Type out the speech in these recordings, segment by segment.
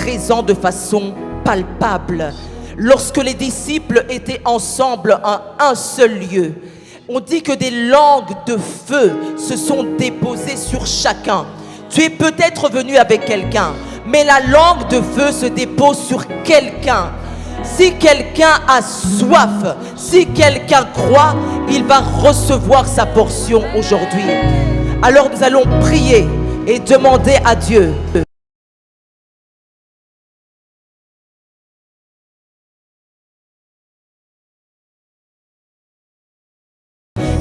présent de façon palpable. Lorsque les disciples étaient ensemble en un seul lieu, on dit que des langues de feu se sont déposées sur chacun. Tu es peut-être venu avec quelqu'un, mais la langue de feu se dépose sur quelqu'un. Si quelqu'un a soif, si quelqu'un croit, il va recevoir sa portion aujourd'hui. Alors nous allons prier et demander à Dieu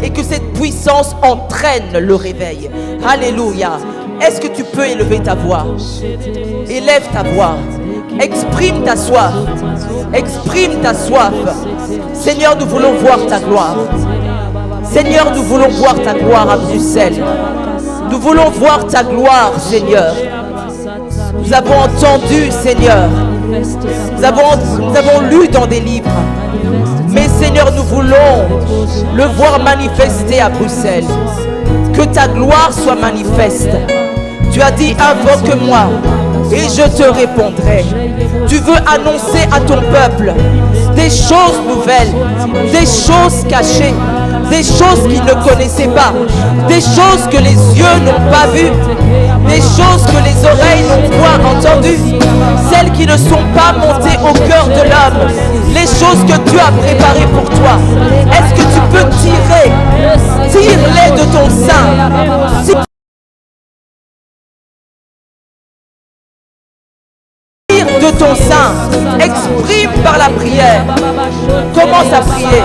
et que cette puissance entraîne le réveil. Alléluia. Est-ce que tu peux élever ta voix? Élève ta voix. Exprime ta soif. Exprime ta soif. Seigneur, nous voulons voir ta gloire. Seigneur, nous voulons voir ta gloire à Bruxelles. Nous voulons voir ta gloire, Seigneur. Nous avons entendu, Seigneur. Nous avons lu dans des livres. Mais Seigneur, nous voulons le voir manifester à Bruxelles. Que ta gloire soit manifeste. Tu as dit, invoque-moi et je te répondrai. Tu veux annoncer à ton peuple des choses nouvelles, des choses cachées, des choses qu'ils ne connaissaient pas, des choses que les yeux n'ont pas vues, des choses que les oreilles n'ont point entendues, celles qui ne sont pas montées au cœur de l'homme, les choses que Dieu a préparées pour toi. Est-ce que tu peux tire-les de ton sein? De ton sein, exprime par la prière. Commence à prier.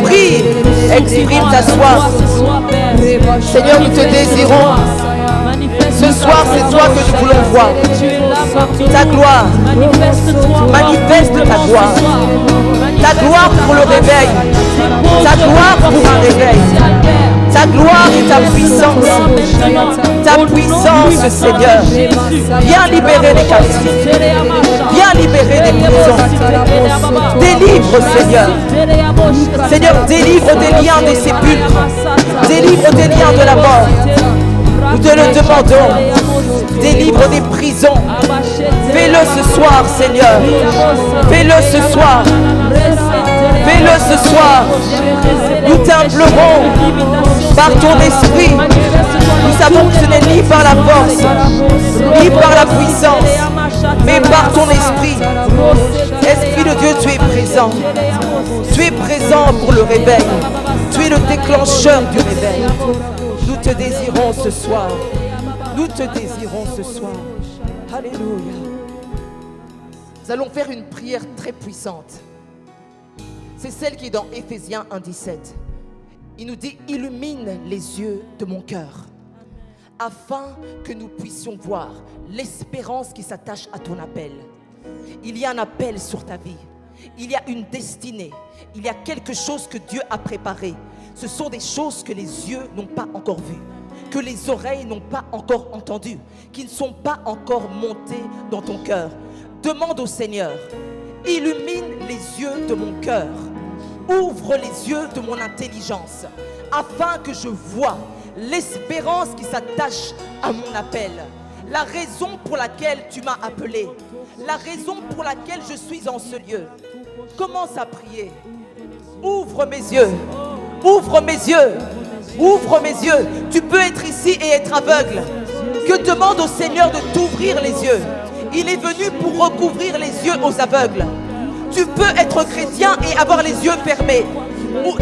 Prie, exprime ta soif. Seigneur, nous te désirons. Ce soir, c'est toi que nous voulons voir. Ta gloire. Manifeste ta gloire. Ta gloire pour le réveil. Ta gloire pour un réveil. Ta gloire et ta puissance. Ta puissance, Seigneur. Viens libérer les captifs. Viens libérer les prisons. Délivre, Seigneur. Seigneur, délivre des liens des sépulcres. Délivre des liens de la mort. Nous te le demandons. Délivre des prisons. Fais-le ce soir, Seigneur. Fais-le ce soir. Fais-le ce soir. Nous t'implorons par ton esprit. Nous savons que ce n'est ni par la force, ni par la puissance, mais par ton esprit. Esprit de Dieu, tu es présent. Tu es présent pour le réveil. Tu es le déclencheur du réveil. Nous te désirons ce soir. Nous te désirons ce soir. Alléluia. Nous allons faire une prière très puissante. C'est celle qui est dans Éphésiens 1,17. Il nous dit, illumine les yeux de mon cœur, afin que nous puissions voir l'espérance qui s'attache à ton appel. Il y a un appel sur ta vie. Il y a une destinée. Il y a quelque chose que Dieu a préparé. Ce sont des choses que les yeux n'ont pas encore vues, que les oreilles n'ont pas encore entendues, qui ne sont pas encore montées dans ton cœur. Demande au Seigneur, illumine les yeux de mon cœur. Ouvre les yeux de mon intelligence, afin que je vois l'espérance qui s'attache à mon appel. La raison pour laquelle tu m'as appelé, la raison pour laquelle je suis en ce lieu. Commence à prier. Ouvre mes yeux. Ouvre mes yeux. Ouvre mes yeux. Tu peux être ici et être aveugle. Que demande au Seigneur de t'ouvrir les yeux. Il est venu pour recouvrir les yeux aux aveugles. Tu peux être chrétien et avoir les yeux fermés.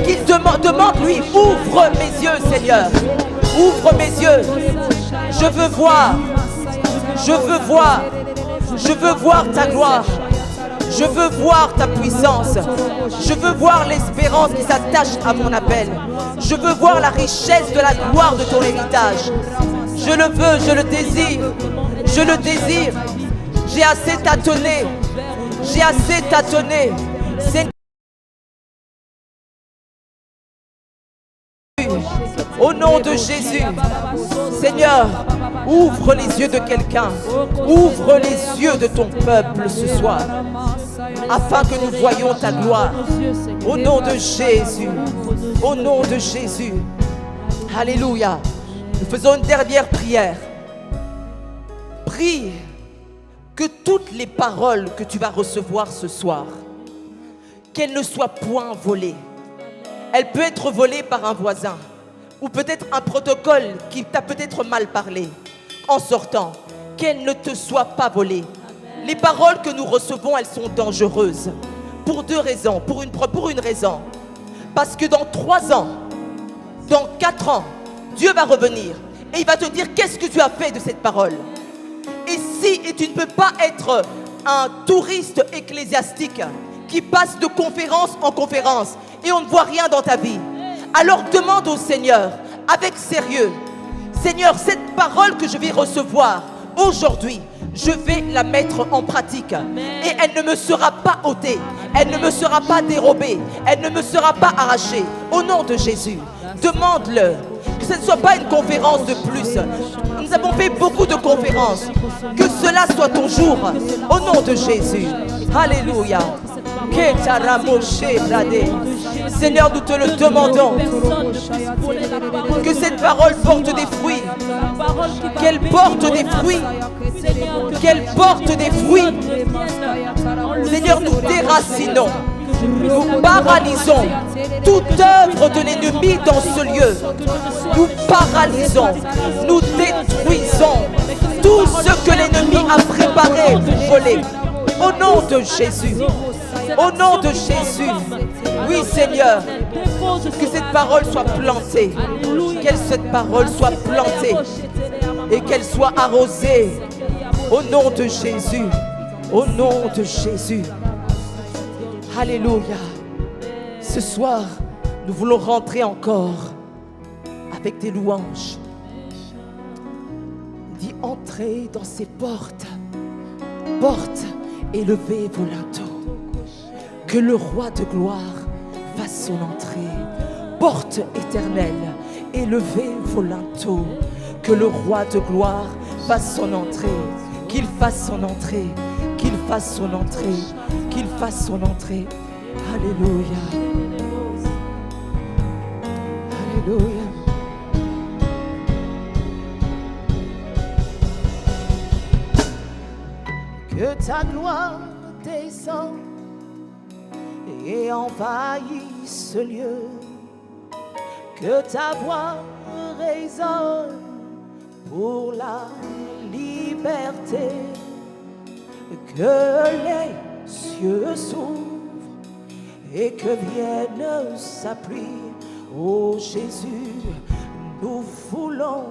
Qu'il demande lui, ouvre mes yeux, Seigneur. Ouvre mes yeux. Je veux voir. Je veux voir. Je veux voir ta gloire. Je veux voir ta puissance. Je veux voir l'espérance qui s'attache à mon appel. Je veux voir la richesse de la gloire de ton héritage. Je le veux, je le désire. Je le désire. J'ai assez tâtonné. J'ai assez tâtonné. Au nom de Jésus, Seigneur, ouvre les yeux de quelqu'un. Ouvre les yeux de ton peuple ce soir, afin que nous voyions ta gloire. Au nom de Jésus. Au nom de Jésus. Alléluia. Nous faisons une dernière prière. Prie que toutes les paroles que tu vas recevoir ce soir, qu'elles ne soient point volées. Elle peut être volée par un voisin ou peut-être un protocole qui t'a peut-être mal parlé en sortant. Qu'elles ne te soient pas volées. Les paroles que nous recevons, elles sont dangereuses pour deux raisons. Pour une raison. Parce que dans 3 ans, dans 4 ans, Dieu va revenir et il va te dire qu'est-ce que tu as fait de cette parole. Et tu ne peux pas être un touriste ecclésiastique qui passe de conférence en conférence et on ne voit rien dans ta vie. Alors demande au Seigneur avec sérieux, Seigneur, cette parole que je vais recevoir aujourd'hui, je vais la mettre en pratique. Et elle ne me sera pas ôtée, elle ne me sera pas dérobée, elle ne me sera pas arrachée. Au nom de Jésus, demande-le. Que ce ne soit pas une conférence de plus. Nous avons fait beaucoup de conférences. Que cela soit ton jour. Au nom de Jésus. Alléluia. Seigneur, nous te le demandons. Que cette parole porte des fruits. Qu'elle porte des fruits. Qu'elle porte des fruits. Seigneur, nous déracinons. Nous paralysons toute œuvre de l'ennemi dans ce lieu. Nous paralysons, nous détruisons tout ce que l'ennemi a préparé pour voler. Au nom de Jésus. Au nom de Jésus. Oui, Seigneur. Que cette parole soit plantée. Que cette parole soit plantée. Et qu'elle soit arrosée. Au nom de Jésus. Au nom de Jésus. Alléluia. Ce soir, nous voulons rentrer encore avec des louanges. Dis, entrez dans ces portes. Portes élevées vos linteaux. Que le roi de gloire fasse son entrée. Porte éternelle, élevez vos linteaux. Que le roi de gloire fasse son entrée. Qu'il fasse son entrée. Qu'il fasse son entrée. Qu'il fasse son entrée. Alléluia. Alléluia. Que ta gloire descende et envahisse ce lieu. Que ta voix résonne pour la liberté. Que les cieux s'ouvrent et que vienne sa pluie. Oh Jésus, nous voulons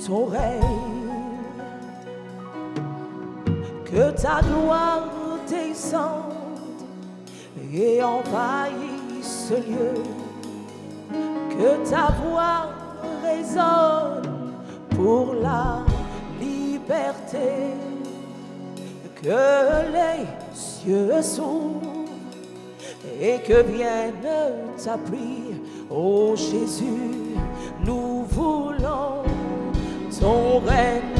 ton règne. Que ta gloire descende et envahisse ce lieu. Que ta voix résonne pour la liberté. Que les cieux s'ouvrent et que vienne ta pluie. Oh Jésus, nous voulons ton règne.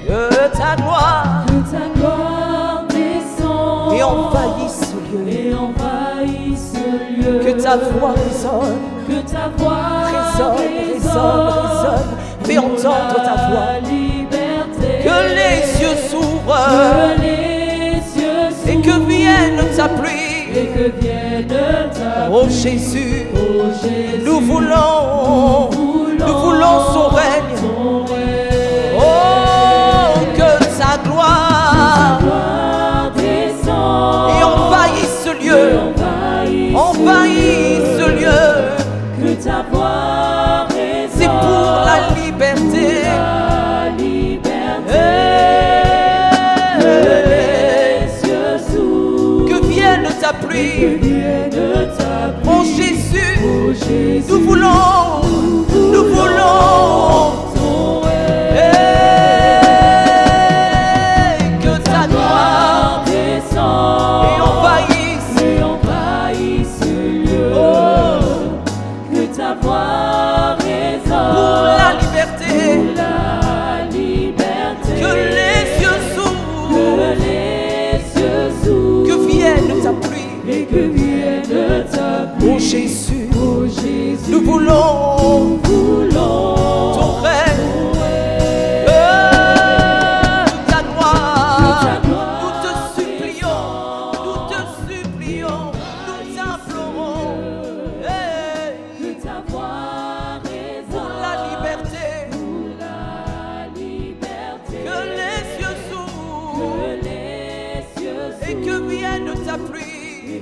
Que ta gloire descende et envahisse ce lieu. Que ta voix résonne. Résonne. Fais entendre ta voix. Que les cieux s'ouvrent et que vienne ta pluie. Oh Jésus, nous voulons son règne. Oh, que ta gloire et envahisse ce lieu. Envahisse ce lieu. Que ta voix résonne. C'est pour la liberté. Que vienne ta pluie. Oh Jésus, nous voulons ton que ta gloire descende et envahisse ce lieu. Que ta voix résonne pour la liberté. Que les cieux s'ouvrent. Que vienne ta pluie. Et que vienne ta pluie. Oh Jésus, Oh Jésus, nous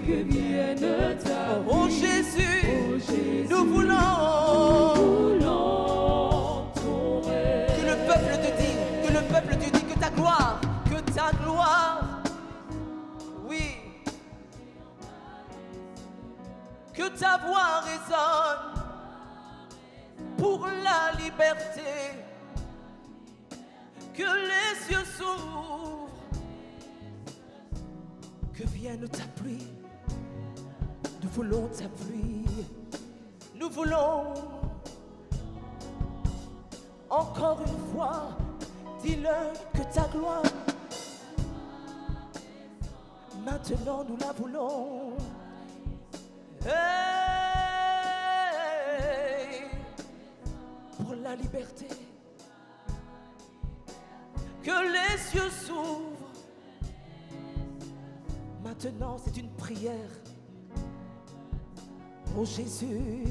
que vienne ta pluie. Oh Jésus, Oh Jésus, nous voulons voulons ton règne. que le peuple te dise que ta gloire, oui, que ta voix résonne pour la liberté, que les cieux s'ouvrent, que vienne ta pluie. Nous voulons ta pluie, nous voulons encore une fois, dis-le que ta gloire, maintenant nous la voulons. Hey, pour la liberté, que les cieux s'ouvrent. Maintenant c'est une prière. Oh Jésus,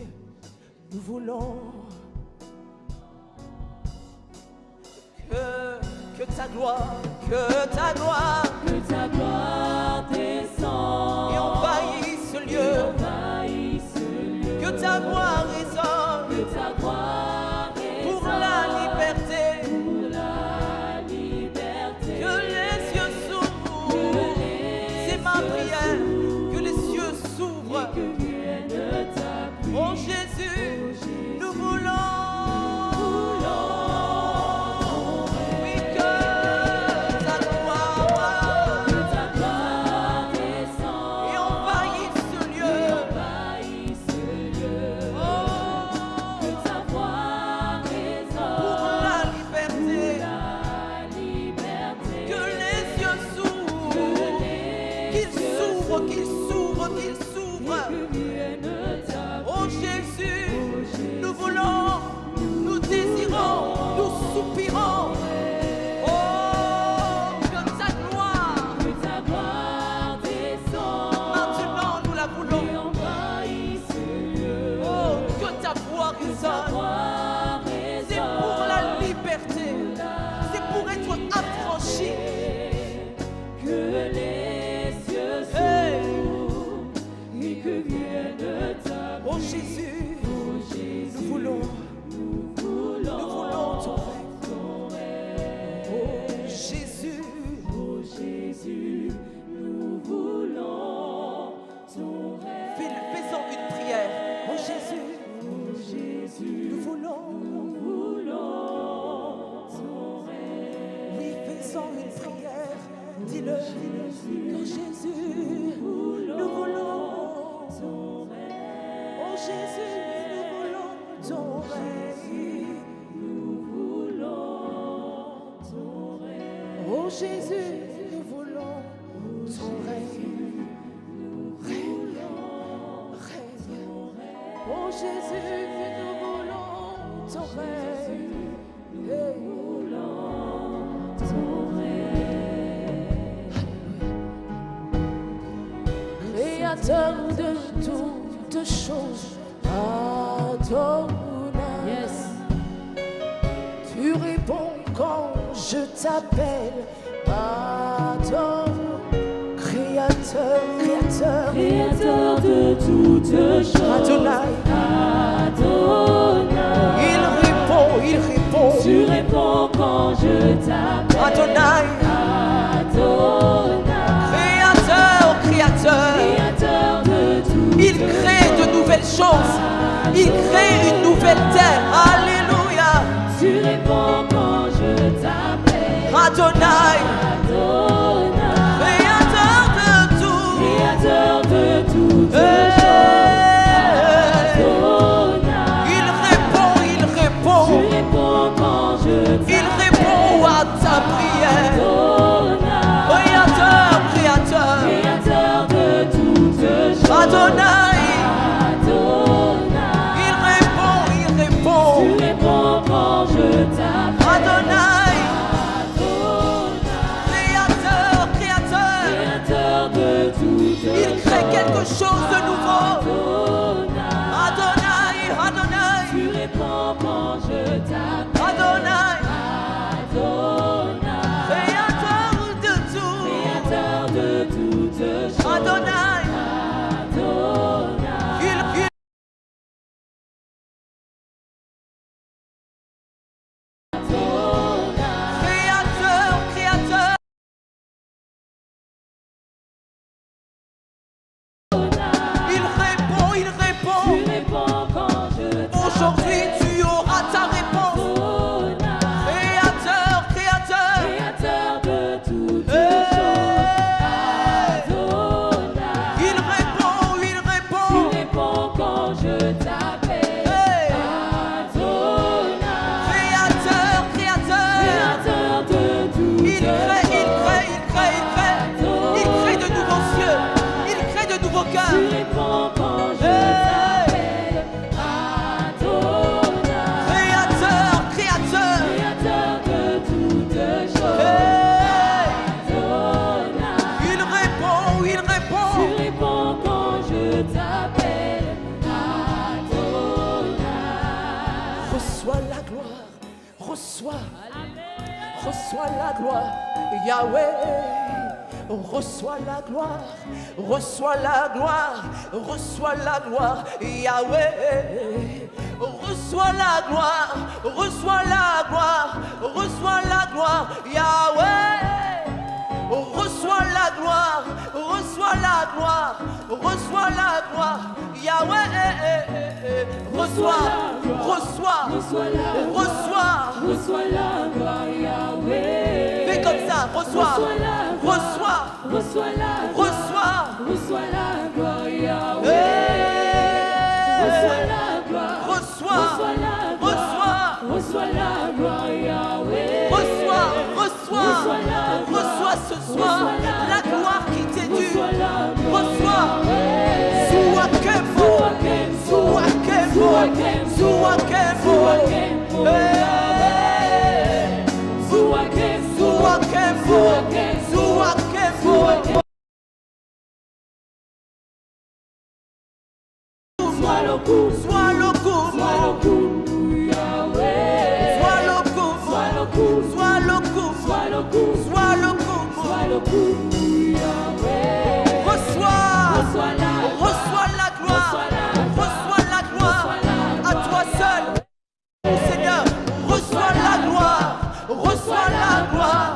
nous voulons que ta gloire, descende et envahisse ce lieu, que ta voix résonne, pour la liberté, que les cieux s'ouvrent, c'est ma prière, que les cieux s'ouvrent. Oh Jésus, nous voulons. Créateur de toutes choses, Adonai. Yes. Tu réponds quand je t'appelle, Adonai. Créateur de toutes choses, Adonai. Adonai. Il répond. Tu réponds quand je t'appelle, Adonai. Adonai. Créateur de tout. Il crée de nouvelles choses. Il crée une nouvelle terre. Alléluia. Tu réponds quand je t'appelle, Adonai. Créateur de toutes choses. Adonai. Il répond. Tu réponds quand je t'appelle, Il répond à ta prière. Créateur de toutes choses. Adonai. Il répond. Tu réponds quand je t'appelle, Adonai. Créateur. de toutes choses. Il crée quelque chose de nouveau. Adonai. Tu réponds quand je t'appelle, Adonai. Créateur de toutes choses. Adonai. reçois la gloire, Yahweh. Reçois la gloire, reçois la gloire, reçois la gloire, Yahweh. Reçois la gloire, reçois la gloire, reçois la gloire, Yahweh. Reçois la gloire, reçois la gloire, reçois la gloire, Yahweh. Reçois, reçois, reçois la gloire, Yahweh. Fais comme ça, reçois, reçois, reçois la gloire, Yahweh. Reçois la gloire, reçois la gloire, Yahweh. Reçois ce soir la gloire qui t'est due. Reçois. Zuakembo, Zuakembo, Zuakembo, Zuakembo, Zuakembo. Sois le coup, Yahweh. Sois le coup, Yahweh. Reçois la gloire, à toi seul, Seigneur. Reçois la gloire, Yahweh. Reçois la gloire,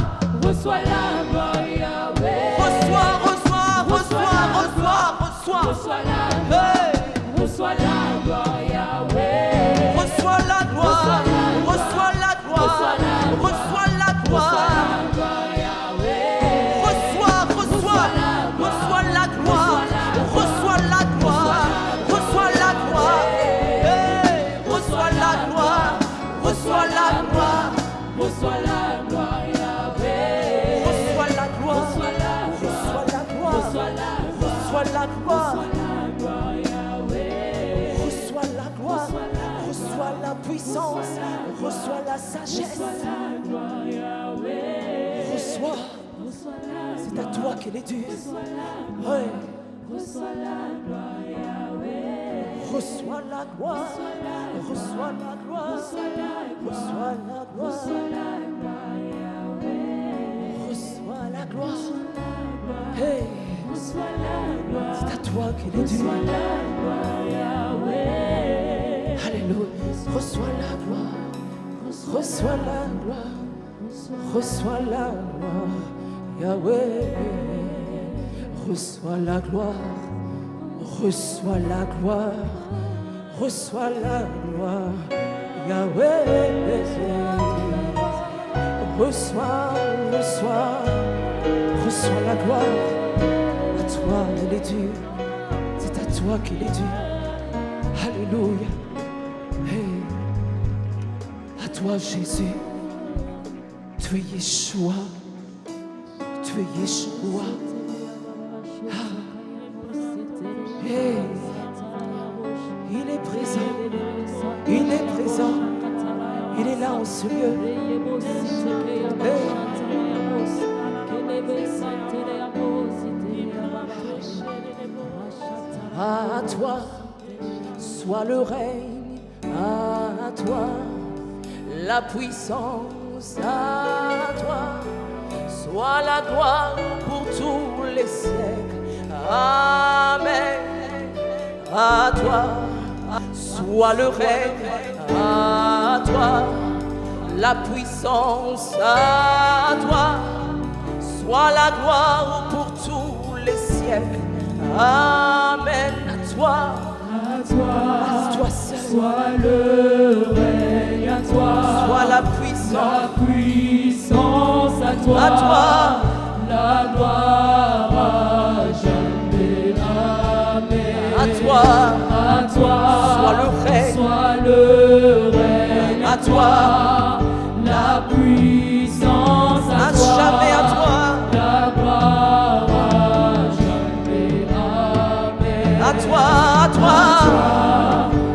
Yahweh. Reçois la gloire, reçois la gloire, reçois la gloire. Reçois la gloire, reçois la gloire, reçois la gloire. Reçois la gloire, reçois la gloire, reçois la gloire, Yahweh. Reçois la gloire, reçois la gloire, reçois la gloire. Reçois la gloire, reçois la puissance, reçois la sagesse. Reçois, c'est à toi qu'elle est due. Ouais. Reçois la gloire, reçois la gloire, reçois la gloire, reçois la gloire, reçois la gloire. Hey, c'est à toi qu'elle est due. Alléluia. Reçois la gloire, reçois la gloire, reçois la gloire, Yahweh. Reçois la gloire, reçois la gloire, reçois la gloire, Yahweh. Reçois la gloire. À toi elle est due, c'est à toi qu'elle est due. Alléluia. Hey. À toi Jésus, tu es Yeshua, tu es Yeshua. Ah. Hey. Il est présent, il est présent, il est là en ce lieu. Hey. À toi soit le règne, à toi la puissance, à toi soit la gloire pour tous les siècles. Amen. À toi soit le règne, à toi la puissance, à toi soit la gloire pour tous les siècles. Amen. À toi seul, soit le règne, à toi soit la puissance, à toi la gloire à jamais. Amen. à toi soit le règne, à toi la puissance, à toi jamais à toi, la gloire à jamais. Amen. à toi,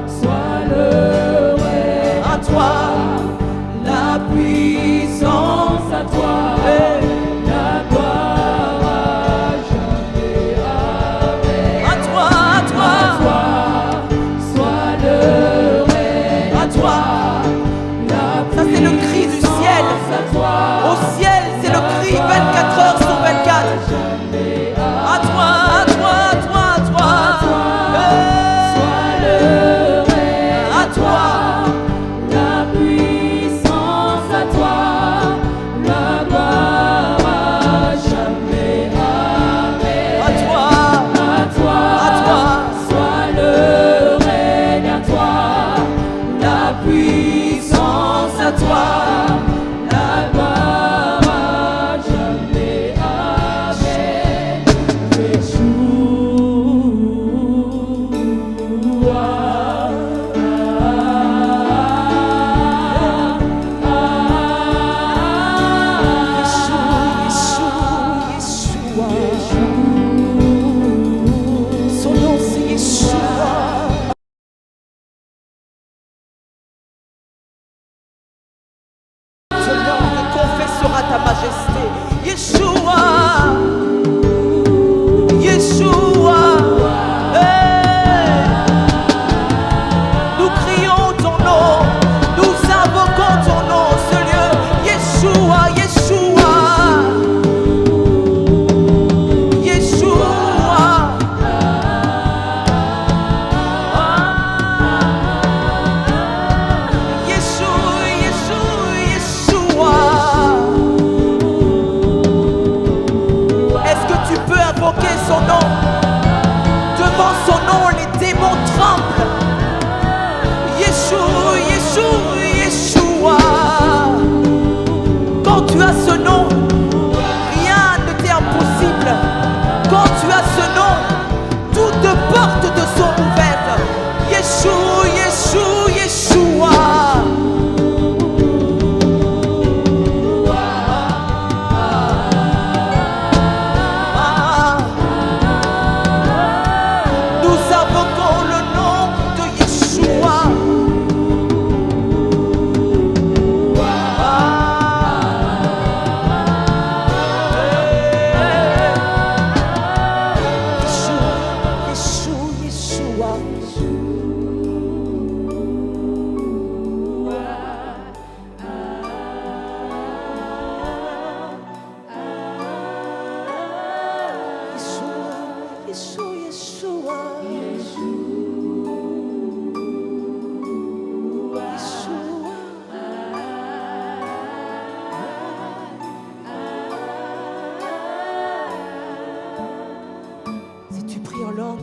soit le règne, à toi, la puissance, à toi la gloire à jamais. Amen. à toi, Soit le règne, à toi, la majesté. Yeshua, Yeshua. Hey. Nous crions ton nom, nous invoquons ton nom, ce lieu. Yeshua, Yeshua, Yeshua. Son nom, devant son nom, les démons tremblent. Yeshua, Yeshua, Yeshua. Quand tu as ce nom, rien ne t'est impossible. Quand tu as ce nom, toutes portes te sont ouvertes. Yeshua, Yeshua, Yeshua.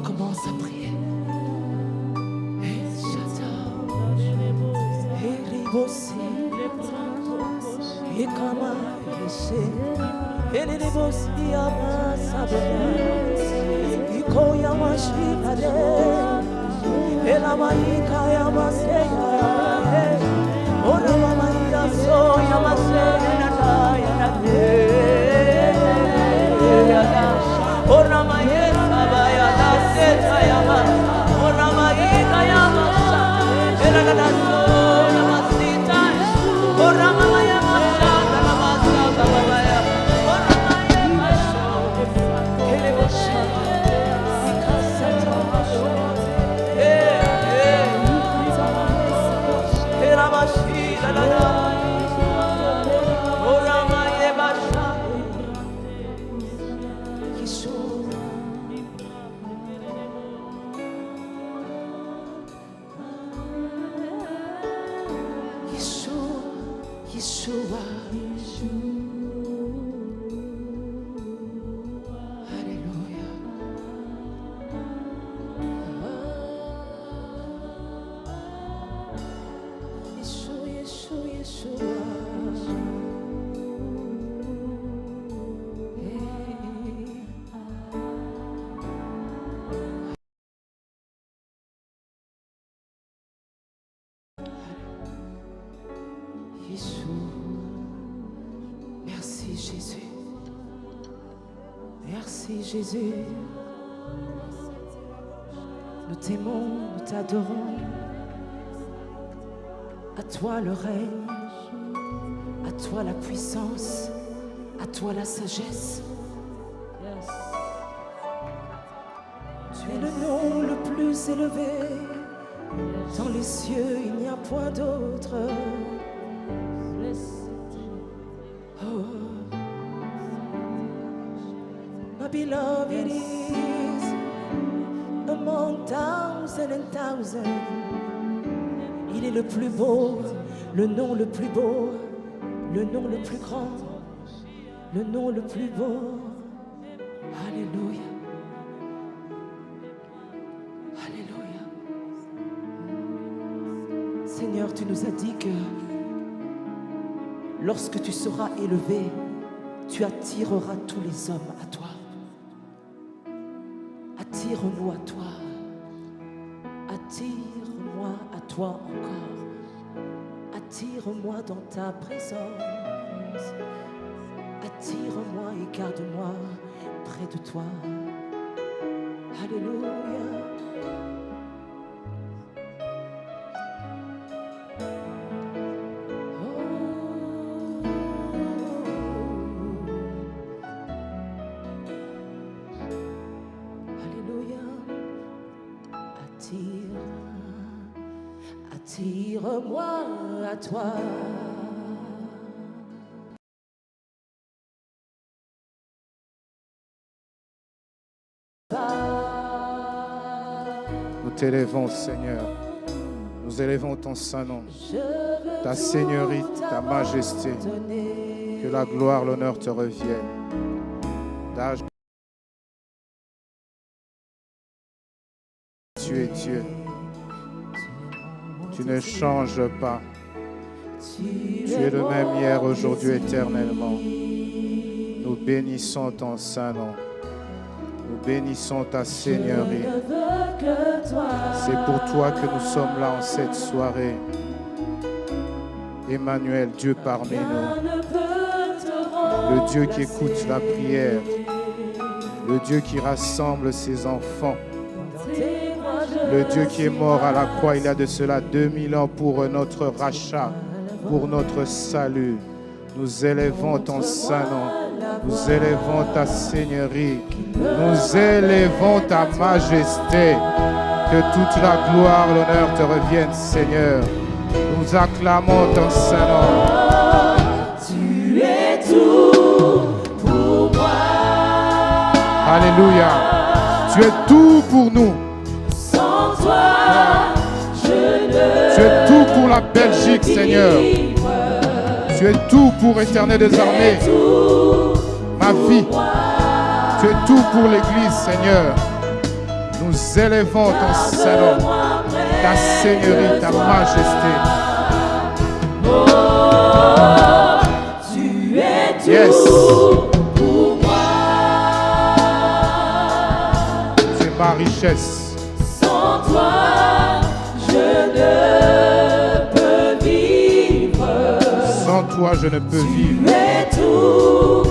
Commence à prier. Yeshua, Alléluia. Yeshua, Yeshua, Yeshua. Merci Jésus. Merci Jésus. Nous t'aimons, nous t'adorons. À toi le règne, à toi la puissance, à toi la sagesse. Tu es le nom le plus élevé. Dans les cieux, il n'y a point d'autre. Oh, my beloved is among thousands and thousands. Il est le plus beau, le nom le plus beau, le nom le plus grand, le nom le plus beau. Alléluia. Alléluia. Seigneur, tu nous as dit que lorsque tu seras élevé, tu attireras tous les hommes à toi. Attire-nous à toi. Attire-moi à toi encore. Attire-moi dans ta présence. Attire-moi et garde-moi près de toi. Alléluia. Tire-moi à toi. Nous t'élèvons, Seigneur. Nous élevons ton saint nom, ta seigneurie, ta majesté. Que la gloire, l'honneur te reviennent. Tu es Dieu. Tu ne changes pas. Tu es le même hier, aujourd'hui, éternellement. Nous bénissons ton saint nom. Nous bénissons ta seigneurie. C'est pour toi que nous sommes là en cette soirée. Emmanuel, Dieu parmi nous. Le Dieu qui écoute la prière. Le Dieu qui rassemble ses enfants. Le Dieu qui est mort à la croix il y a de cela 2000 ans pour notre rachat, pour notre salut. Nous élevons ton saint nom. Nous élevons ta seigneurie. Nous élevons ta majesté. Que toute la gloire, l'honneur te revienne, Seigneur. Nous acclamons ton saint nom. Tu es tout pour moi. Alléluia. Tu es tout pour nous. Sans toi, je ne Tu es tout pour la Belgique, Seigneur. Tu es tout pour Éternel des armées. Ma vie. Tu es tout pour l'Église, Seigneur. Nous élevons ton saint nom, ta seigneurie, ta majesté. Tu es tout Yes. pour moi. C'est ma richesse. Sans toi, je ne peux vivre. Sans toi, je ne peux vivre. Tu es tout